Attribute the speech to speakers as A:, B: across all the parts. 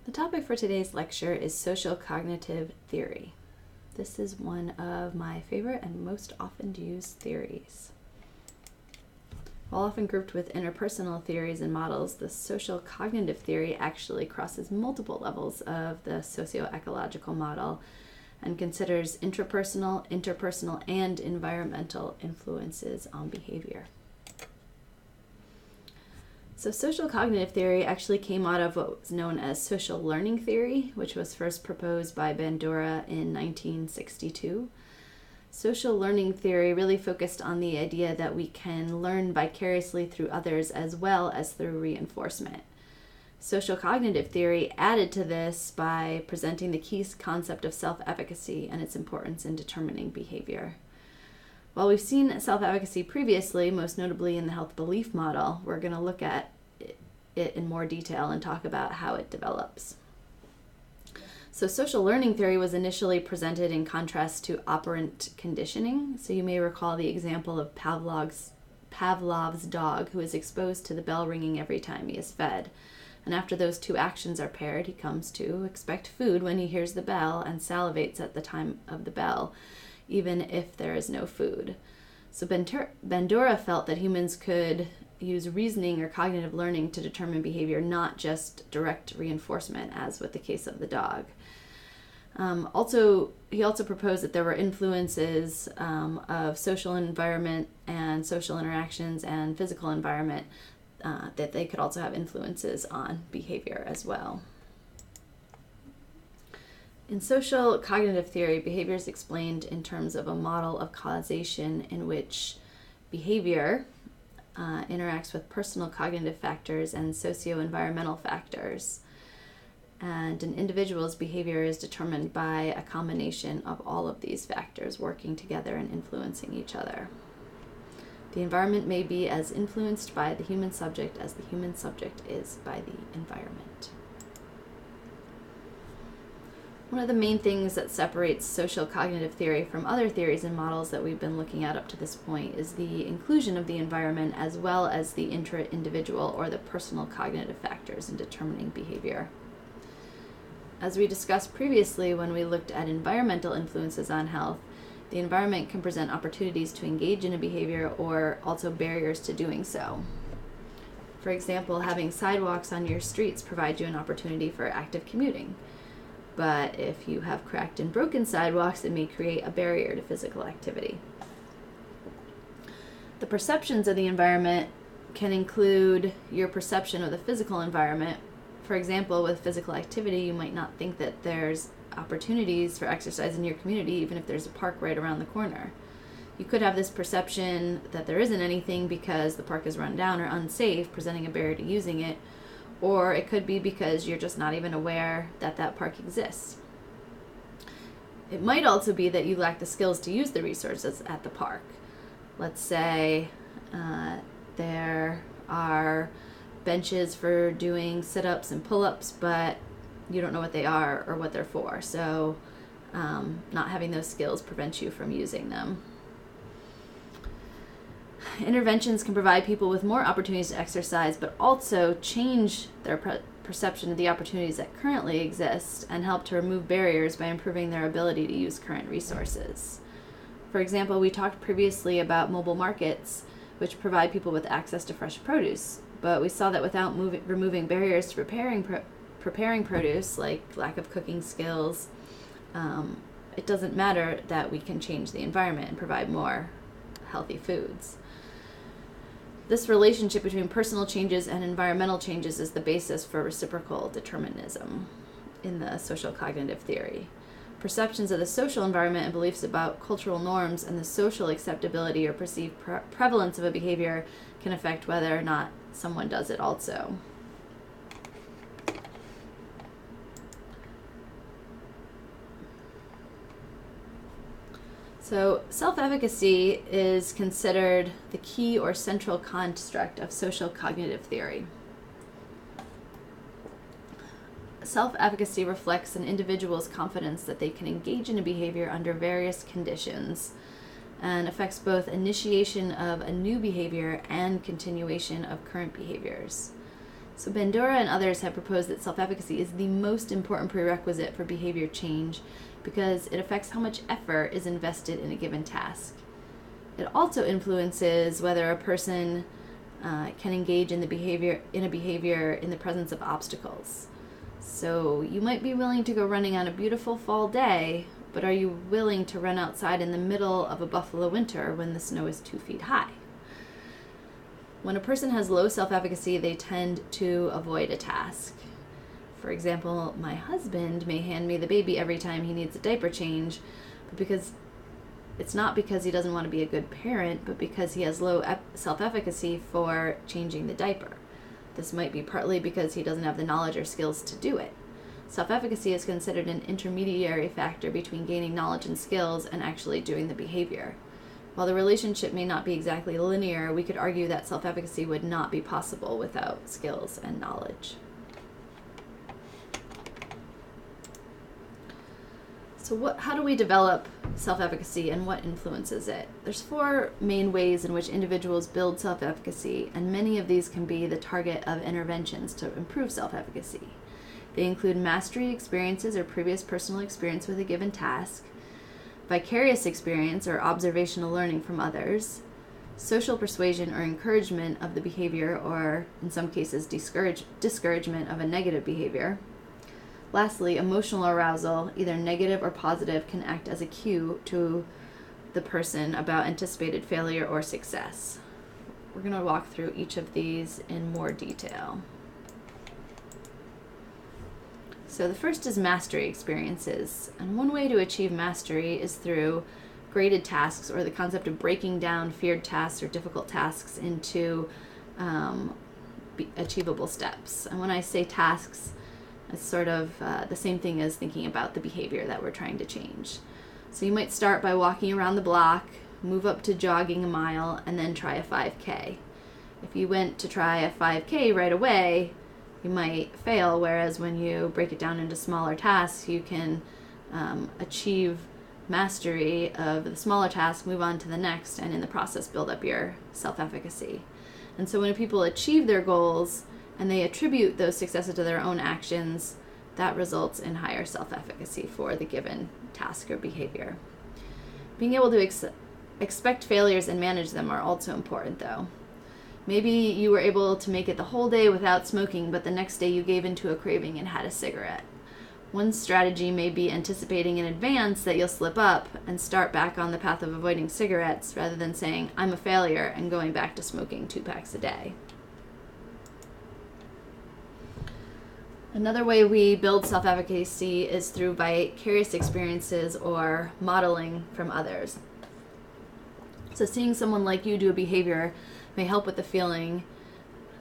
A: The topic for today's lecture is social cognitive theory. This is one of my favorite and most often used theories. While often grouped with interpersonal theories and models, the social cognitive theory actually crosses multiple levels of the socio-ecological model and considers intrapersonal, interpersonal, and environmental influences on behavior. So social cognitive theory actually came out of what was known as social learning theory, which was first proposed by Bandura in 1962. Social learning theory really focused on the idea that we can learn vicariously through others as well as through reinforcement. Social cognitive theory added to this by presenting the key concept of self-efficacy and its importance in determining behavior. While we've seen self-efficacy previously, most notably in the health belief model, we're going to look at it in more detail and talk about how it develops. So social learning theory was initially presented in contrast to operant conditioning. So you may recall the example of Pavlov's dog, who is exposed to the bell ringing every time he is fed. And after those two actions are paired, he comes to expect food when he hears the bell and salivates at the time of the bell, even if there is no food. So Bandura felt that humans could use reasoning or cognitive learning to determine behavior, not just direct reinforcement, as with the case of the dog. He also proposed that there were influences of social environment and social interactions and physical environment, that they could also have influences on behavior as well. In social cognitive theory, behavior is explained in terms of a model of causation in which behavior interacts with personal cognitive factors and socio-environmental factors. And an individual's behavior is determined by a combination of all of these factors working together and influencing each other. The environment may be as influenced by the human subject as the human subject is by the environment. One of the main things that separates social cognitive theory from other theories and models that we've been looking at up to this point is the inclusion of the environment as well as the intra-individual or the personal cognitive factors in determining behavior. As we discussed previously when we looked at environmental influences on health, the environment can present opportunities to engage in a behavior or also barriers to doing so. For example, having sidewalks on your streets provide you an opportunity for active commuting. But if you have cracked and broken sidewalks, it may create a barrier to physical activity. The perceptions of the environment can include your perception of the physical environment. For example, with physical activity, you might not think that there's opportunities for exercise in your community, even if there's a park right around the corner. You could have this perception that there isn't anything because the park is run down or unsafe, presenting a barrier to using it. Or it could be because you're just not even aware that that park exists. It might also be that you lack the skills to use the resources at the park. Let's say there are benches for doing sit-ups and pull-ups, but you don't know what they are or what they're for. So not having those skills prevents you from using them. Interventions can provide people with more opportunities to exercise, but also change their perception of the opportunities that currently exist and help to remove barriers by improving their ability to use current resources. For example, we talked previously about mobile markets, which provide people with access to fresh produce, but we saw that without removing barriers to preparing produce, like lack of cooking skills, it doesn't matter that we can change the environment and provide more healthy foods. This relationship between personal changes and environmental changes is the basis for reciprocal determinism in the social cognitive theory. Perceptions of the social environment and beliefs about cultural norms and the social acceptability or perceived prevalence of a behavior can affect whether or not someone does it also. So self-efficacy is considered the key or central construct of social cognitive theory. Self-efficacy reflects an individual's confidence that they can engage in a behavior under various conditions and affects both initiation of a new behavior and continuation of current behaviors. So Bandura and others have proposed that self-efficacy is the most important prerequisite for behavior change because it affects how much effort is invested in a given task. It also influences whether a person can engage in a behavior in the presence of obstacles. So you might be willing to go running on a beautiful fall day, but are you willing to run outside in the middle of a Buffalo winter when the snow is 2 feet high? When a person has low self-efficacy, they tend to avoid a task. For example, my husband may hand me the baby every time he needs a diaper change, but it's not because he doesn't want to be a good parent, but because he has low self-efficacy for changing the diaper. This might be partly because he doesn't have the knowledge or skills to do it. Self-efficacy is considered an intermediary factor between gaining knowledge and skills and actually doing the behavior. While the relationship may not be exactly linear, we could argue that self-efficacy would not be possible without skills and knowledge. So how do we develop self-efficacy and what influences it? There's 4 main ways in which individuals build self-efficacy, and many of these can be the target of interventions to improve self-efficacy. They include mastery experiences or previous personal experience with a given task, vicarious experience or observational learning from others, social persuasion or encouragement of the behavior, or in some cases discouragement of a negative behavior. Lastly, emotional arousal, either negative or positive, can act as a cue to the person about anticipated failure or success. We're going to walk through each of these in more detail. So the first is mastery experiences. And one way to achieve mastery is through graded tasks, or the concept of breaking down feared tasks or difficult tasks into achievable steps. And when I say tasks, it's sort of the same thing as thinking about the behavior that we're trying to change. So you might start by walking around the block, move up to jogging a mile, and then try a 5K. If you went to try a 5K right away, you might fail, whereas when you break it down into smaller tasks, you can achieve mastery of the smaller task, move on to the next, and in the process build up your self-efficacy. And so when people achieve their goals and they attribute those successes to their own actions, that results in higher self-efficacy for the given task or behavior. Being able to expect failures and manage them are also important, though. Maybe you were able to make it the whole day without smoking, but the next day you gave into a craving and had a cigarette. One strategy may be anticipating in advance that you'll slip up and start back on the path of avoiding cigarettes rather than saying, I'm a failure, and going back to smoking 2 packs a day. Another way we build self-efficacy is through vicarious experiences or modeling from others. So seeing someone like you do a behavior may help with the feeling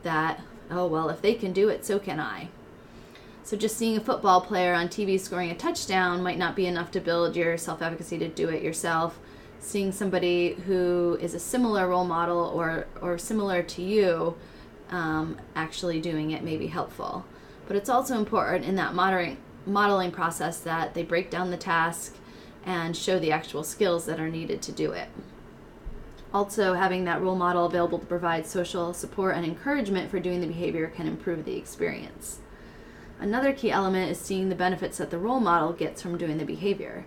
A: that, oh, well, if they can do it, so can I. So just seeing a football player on TV scoring a touchdown might not be enough to build your self-efficacy to do it yourself. Seeing somebody who is a similar role model or similar to you actually doing it may be helpful. But it's also important in that modeling process that they break down the task and show the actual skills that are needed to do it. Also, having that role model available to provide social support and encouragement for doing the behavior can improve the experience. Another key element is seeing the benefits that the role model gets from doing the behavior.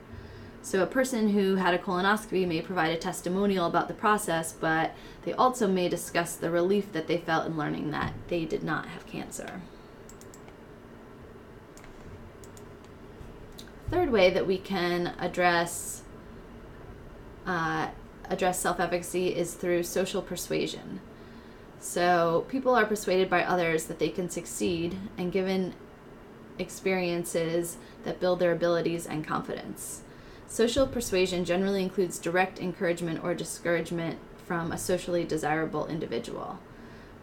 A: So a person who had a colonoscopy may provide a testimonial about the process, but they also may discuss the relief that they felt in learning that they did not have cancer. Third way that we can address self-efficacy is through social persuasion. So people are persuaded by others that they can succeed and given experiences that build their abilities and confidence. Social persuasion generally includes direct encouragement or discouragement from a socially desirable individual.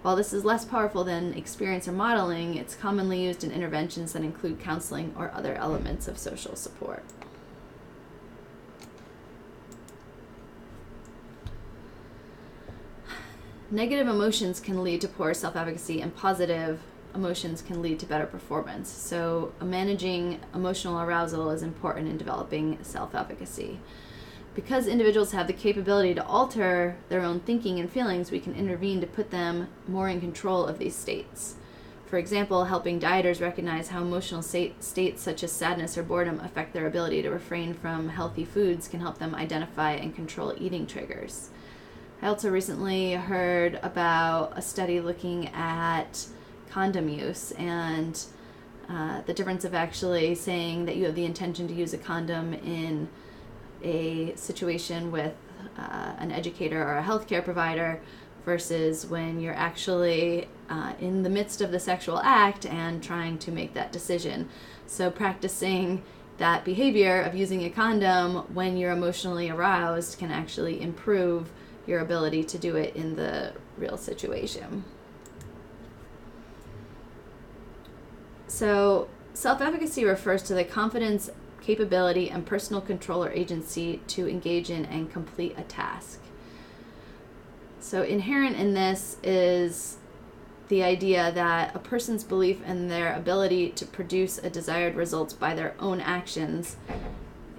A: While this is less powerful than experience or modeling, it's commonly used in interventions that include counseling or other elements of social support. Negative emotions can lead to poor self-efficacy, and positive emotions can lead to better performance. So managing emotional arousal is important in developing self-efficacy. Because individuals have the capability to alter their own thinking and feelings, we can intervene to put them more in control of these states. For example, helping dieters recognize how emotional states such as sadness or boredom affect their ability to refrain from healthy foods can help them identify and control eating triggers. I also recently heard about a study looking at condom use and the difference of actually saying that you have the intention to use a condom in a situation with an educator or a healthcare provider versus when you're actually in the midst of the sexual act and trying to make that decision. So practicing that behavior of using a condom when you're emotionally aroused can actually improve your ability to do it in the real situation. So self-efficacy refers to the confidence, capability, and personal control or agency to engage in and complete a task. So inherent in this is the idea that a person's belief in their ability to produce a desired result by their own actions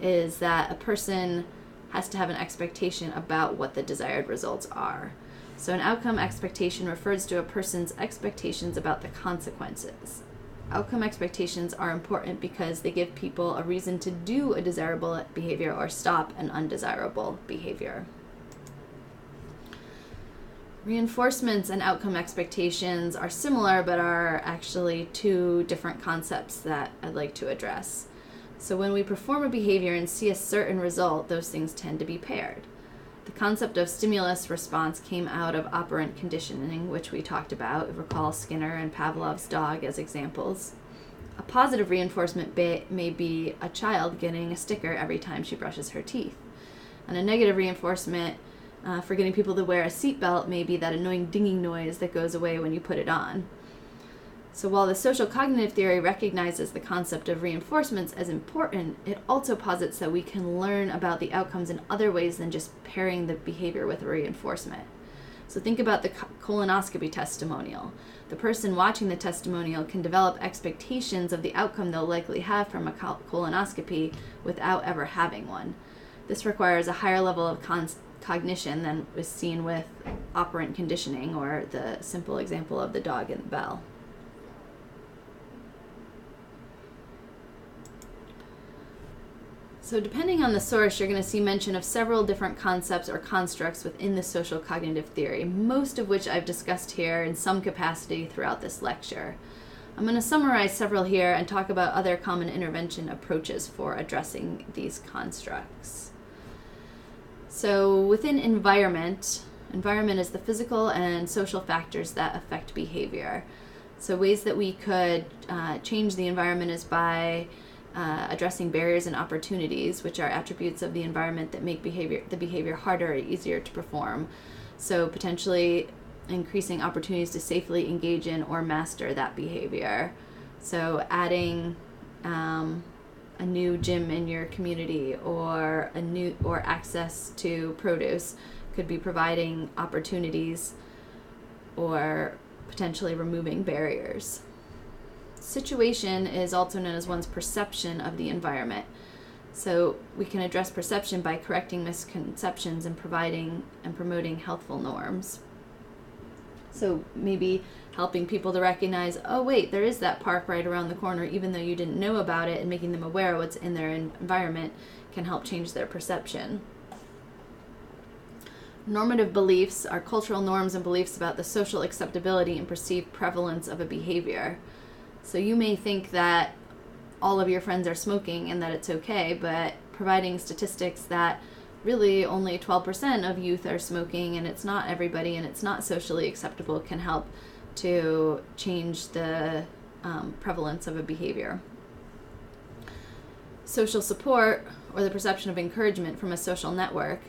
A: is that a person has to have an expectation about what the desired results are. So an outcome expectation refers to a person's expectations about the consequences. Outcome expectations are important because they give people a reason to do a desirable behavior or stop an undesirable behavior. Reinforcements and outcome expectations are similar, but are actually two different concepts that I'd like to address. So when we perform a behavior and see a certain result, those things tend to be paired. The concept of stimulus response came out of operant conditioning, which we talked about. Recall Skinner and Pavlov's dog as examples. A positive reinforcement may be a child getting a sticker every time she brushes her teeth. And a negative reinforcement for getting people to wear a seatbelt may be that annoying dinging noise that goes away when you put it on. So while the social cognitive theory recognizes the concept of reinforcements as important, it also posits that we can learn about the outcomes in other ways than just pairing the behavior with a reinforcement. So think about the colonoscopy testimonial. The person watching the testimonial can develop expectations of the outcome they'll likely have from a colonoscopy without ever having one. This requires a higher level of cognition than was seen with operant conditioning, or the simple example of the dog and the bell. So depending on the source, you're going to see mention of several different concepts or constructs within the social cognitive theory, most of which I've discussed here in some capacity throughout this lecture. I'm going to summarize several here and talk about other common intervention approaches for addressing these constructs. So within environment is the physical and social factors that affect behavior. So ways that we could change the environment is by addressing barriers and opportunities, which are attributes of the environment that make the behavior harder or easier to perform. So potentially increasing opportunities to safely engage in or master that behavior. So adding a new gym in your community or access to produce could be providing opportunities or potentially removing barriers. Situation is also known as one's perception of the environment. So we can address perception by correcting misconceptions and providing and promoting healthful norms. So maybe helping people to recognize, oh wait, there is that park right around the corner, even though you didn't know about it, and making them aware of what's in their environment can help change their perception. Normative beliefs are cultural norms and beliefs about the social acceptability and perceived prevalence of a behavior. So you may think that all of your friends are smoking and that it's okay, but providing statistics that really only 12% of youth are smoking and it's not everybody and it's not socially acceptable can help to change the prevalence of a behavior. Social support, or the perception of encouragement from a social network,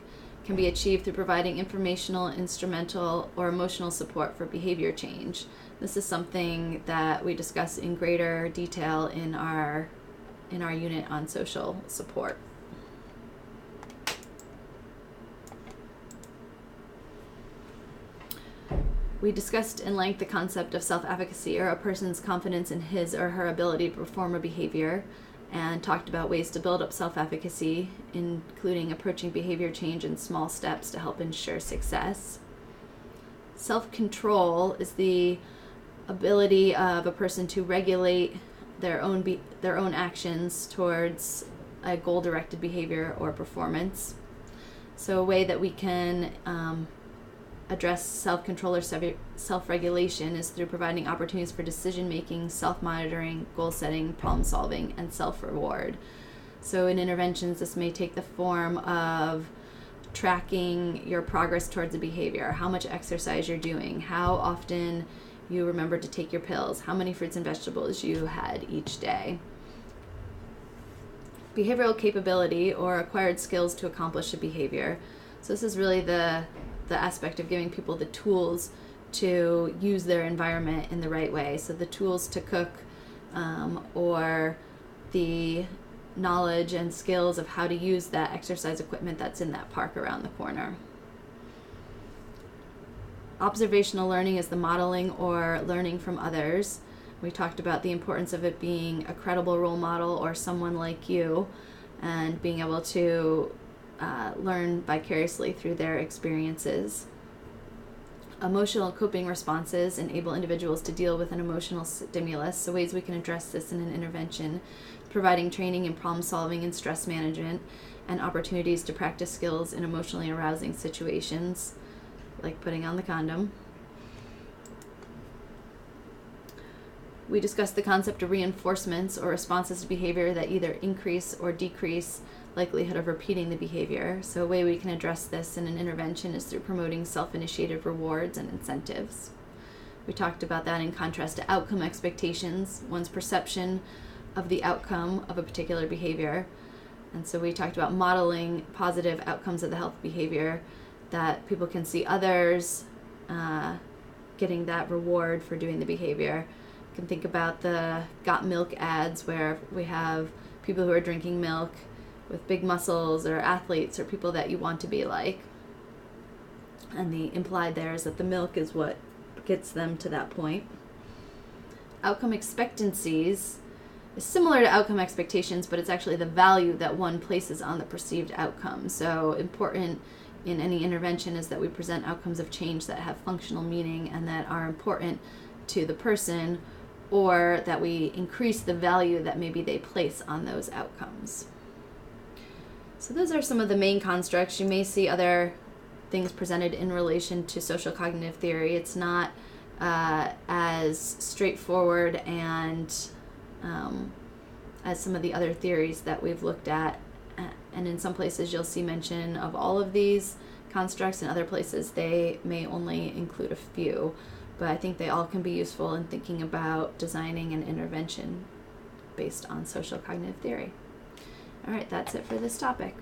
A: can be achieved through providing informational, instrumental, or emotional support for behavior change. This is something that we discuss in greater detail in our unit on social support. We discussed in length the concept of self-efficacy, or a person's confidence in his or her ability to perform a behavior, and talked about ways to build up self-efficacy, including approaching behavior change in small steps to help ensure success. Self-control is the ability of a person to regulate their own actions towards a goal-directed behavior or performance. So a way that we can address self-control or self-regulation is through providing opportunities for decision-making, self-monitoring, goal-setting, problem-solving, and self-reward. So in interventions, this may take the form of tracking your progress towards a behavior, how much exercise you're doing, how often you remember to take your pills, how many fruits and vegetables you had each day. Behavioral capability, or acquired skills to accomplish a behavior. So this is really the aspect of giving people the tools to use their environment in the right way. So the tools to cook, or the knowledge and skills of how to use that exercise equipment that's in that park around the corner. Observational learning is the modeling or learning from others. We talked about the importance of it being a credible role model or someone like you, and being able to learn vicariously through their experiences. Emotional coping responses enable individuals to deal with an emotional stimulus. So ways we can address this in an intervention: providing training in problem solving and stress management, and opportunities to practice skills in emotionally arousing situations, like putting on the condom. We discussed the concept of reinforcements, or responses to behavior that either increase or decrease likelihood of repeating the behavior. So a way we can address this in an intervention is through promoting self-initiated rewards and incentives. We talked about that in contrast to outcome expectations, one's perception of the outcome of a particular behavior. And so we talked about modeling positive outcomes of the health behavior, that people can see others getting that reward for doing the behavior. You can think about the Got Milk ads, where we have people who are drinking milk with big muscles, or athletes, or people that you want to be like. And the implied there is that the milk is what gets them to that point. Outcome expectancies is similar to outcome expectations, but it's actually the value that one places on the perceived outcome. So important in any intervention is that we present outcomes of change that have functional meaning and that are important to the person, or that we increase the value that maybe they place on those outcomes. So those are some of the main constructs. You may see other things presented in relation to social cognitive theory. It's not as straightforward and as some of the other theories that we've looked at. And in some places you'll see mention of all of these constructs. In other places they may only include a few. But I think they all can be useful in thinking about designing an intervention based on social cognitive theory. All right, that's it for this topic.